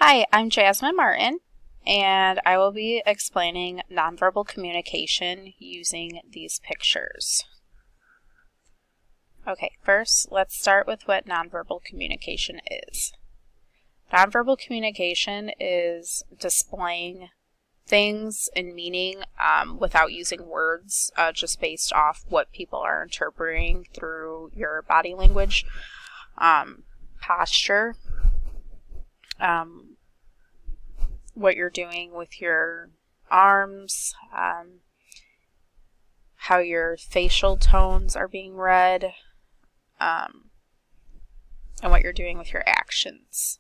Hi, I'm Jasmine Martin, and I will be explaining nonverbal communication using these pictures. Okay, first let's start with what nonverbal communication is. Nonverbal communication is displaying things and meaning without using words, just based off what people are interpreting through your body language, posture, what you're doing with your arms, how your facial tones are being read, and what you're doing with your actions.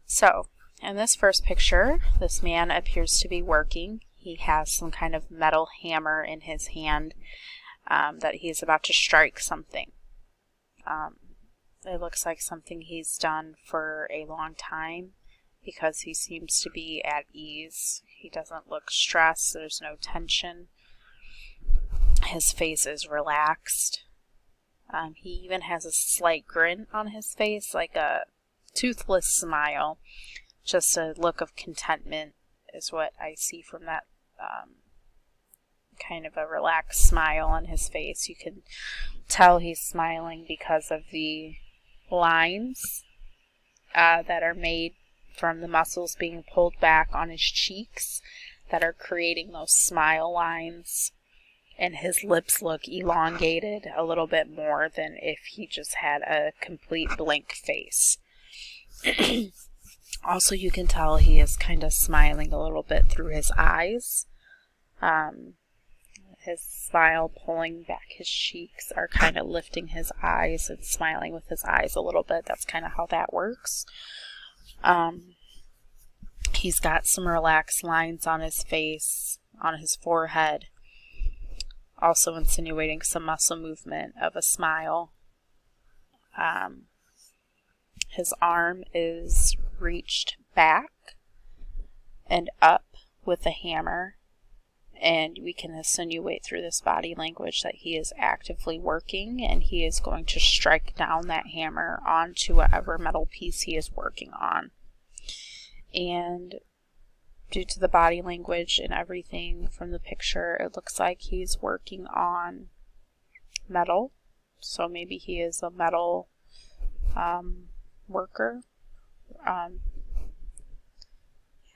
So, in this first picture, this man appears to be working. He has some kind of metal hammer in his hand that he's about to strike something. It looks like something he's done for a long time because he seems to be at ease. He doesn't look stressed. There's no tension. His face is relaxed. He even has a slight grin on his face, like a toothless smile. Just a look of contentment is what I see from that kind of a relaxed smile on his face. You can tell he's smiling because of the lines that are made from the muscles being pulled back on his cheeks that are creating those smile lines, and his lips look elongated a little bit more than if he just had a complete blank face. Also, you can tell he is kind of smiling a little bit through his eyes. His smile pulling back his cheeks are kind of lifting his eyes and smiling with his eyes a little bit. That's kind of how that works. He's got some relaxed lines on his face, on his forehead, also insinuating some muscle movement of a smile. His arm is reached back and up with the hammer, and we can insinuate through this body language that he is actively working and he is going to strike down that hammer onto whatever metal piece he is working on. And due to the body language and everything from the picture, it looks like he's working on metal. So maybe he is a metal worker.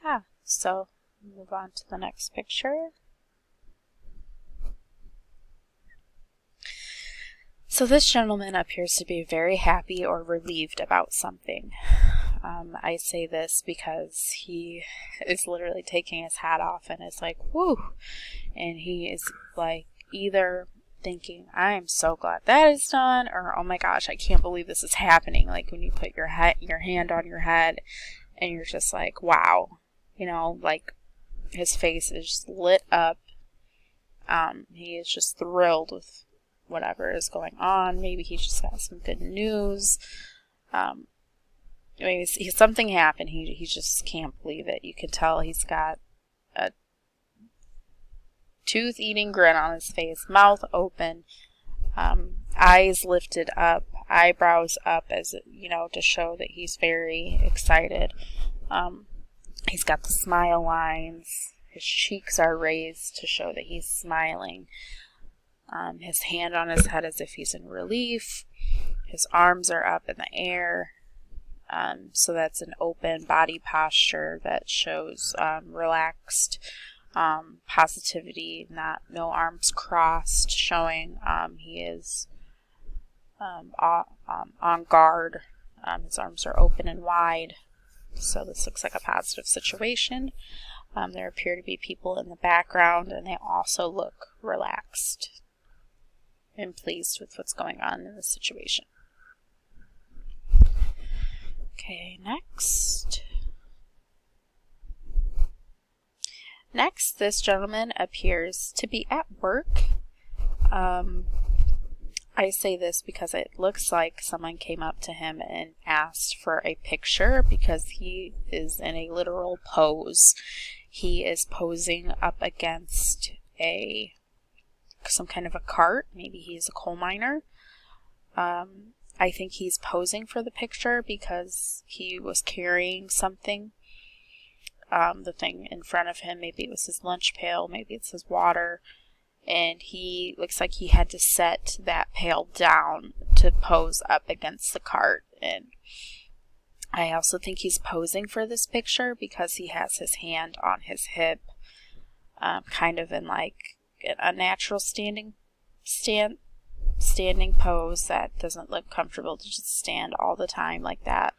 Yeah, so move on to the next picture. So this gentleman appears to be very happy or relieved about something. I say this because he is literally taking his hat off and is like, whoo! And he is like either thinking, I am so glad that is done, or oh my gosh, I can't believe this is happening. Like when you put your hand on your head and you're just like, wow. You know, like his face is just lit up. He is just thrilled with whatever is going on. Maybe he just got some good news. Maybe something happened. He just can't believe it. You can tell he's got a tooth-eating grin on his face, mouth open, eyes lifted up, eyebrows up, as you know, to show that he's very excited. He's got the smile lines. His cheeks are raised to show that he's smiling. His hand on his head as if he's in relief. His arms are up in the air. So that's an open body posture that shows relaxed positivity, no arms crossed, showing he is on guard. His arms are open and wide. So this looks like a positive situation. There appear to be people in the background, and they also look relaxed and pleased with what's going on in the situation. Okay, next. Next, this gentleman appears to be at work. I say this because it looks like someone came up to him and asked for a picture because he is in a literal pose. He is posing up against some kind of a cart. Maybe he's a coal miner. I think he's posing for the picture because he was carrying something the thing in front of him. Maybe it was his lunch pail, maybe it's his water, and he looks like he had to set that pail down to pose up against the cart. And I also think he's posing for this picture because he has his hand on his hip, kind of in like a natural standing pose that doesn't look comfortable to just stand all the time like that.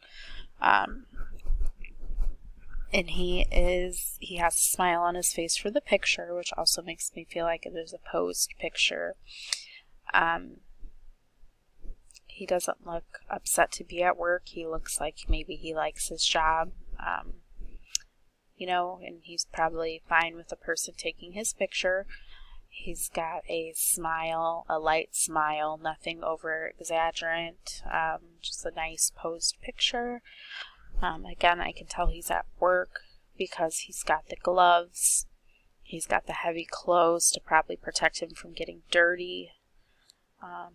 And he has a smile on his face for the picture, which also makes me feel like it is a posed picture. He doesn't look upset to be at work. He looks like maybe he likes his job, you know, and he's probably fine with the person taking his picture. He's got a smile, a light smile, nothing over exaggerant, just a nice posed picture. Again, I can tell he's at work because he's got the gloves. He's got the heavy clothes to probably protect him from getting dirty.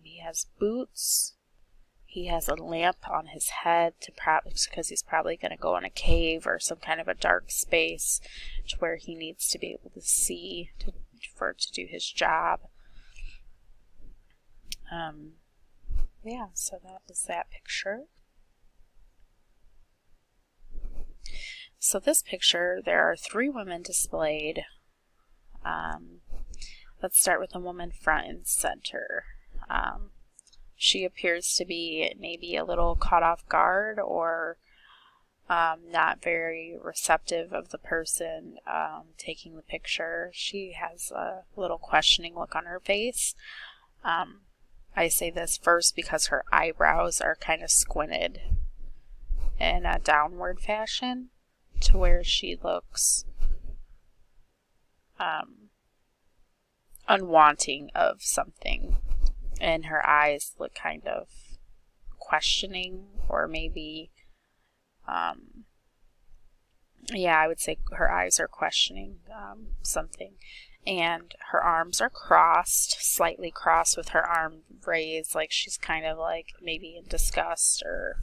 He has boots. He has a lamp on his head because he's probably going to go in a cave or some kind of a dark space to where he needs to be able to see to do his job. Yeah, so that is that picture. So this picture, there are 3 women displayed. Let's start with the woman front and center. She appears to be maybe a little caught off guard or not very receptive of the person taking the picture. She has a little questioning look on her face. I say this first because her eyebrows are kind of squinted in a downward fashion to where she looks unwanting of something. And her eyes look kind of questioning, or maybe, yeah, I would say her eyes are questioning something. And her arms are crossed, slightly crossed with her arm raised, like she's kind of like maybe in disgust, or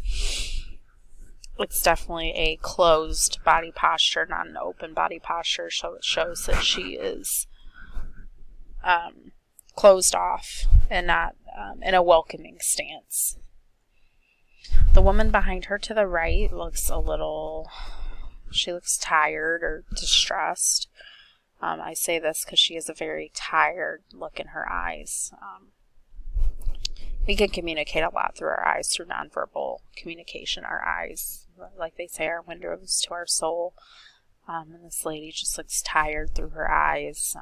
it's definitely a closed body posture, not an open body posture, so it shows that she is closed off and not in a welcoming stance. The woman behind her to the right looks she looks tired or distressed. I say this because she has a very tired look in her eyes. We can communicate a lot through our eyes, through nonverbal communication. Our eyes, like they say, are windows to our soul. And this lady just looks tired through her eyes.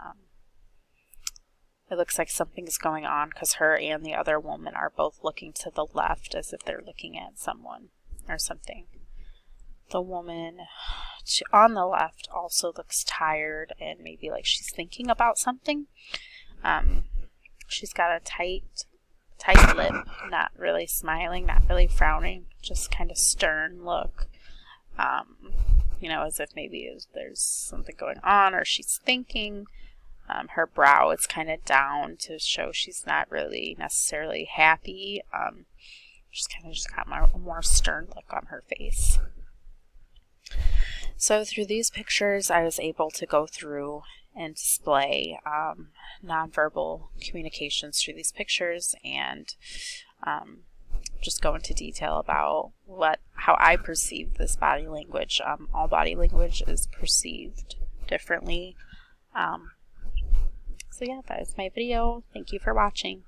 It looks like something's going on because her and the other woman are both looking to the left as if they're looking at someone or something. The woman on the left also looks tired and maybe like she's thinking about something. She's got a tight lip, not really smiling, not really frowning, just kind of stern look. You know, as if maybe there's something going on or she's thinking. Her brow is kind of down to show she's not really necessarily happy. She's kind of just got a more stern look on her face. So through these pictures, I was able to go through and display nonverbal communications through these pictures, and just go into detail about how I perceive this body language. All body language is perceived differently. So yeah, that is my video. Thank you for watching.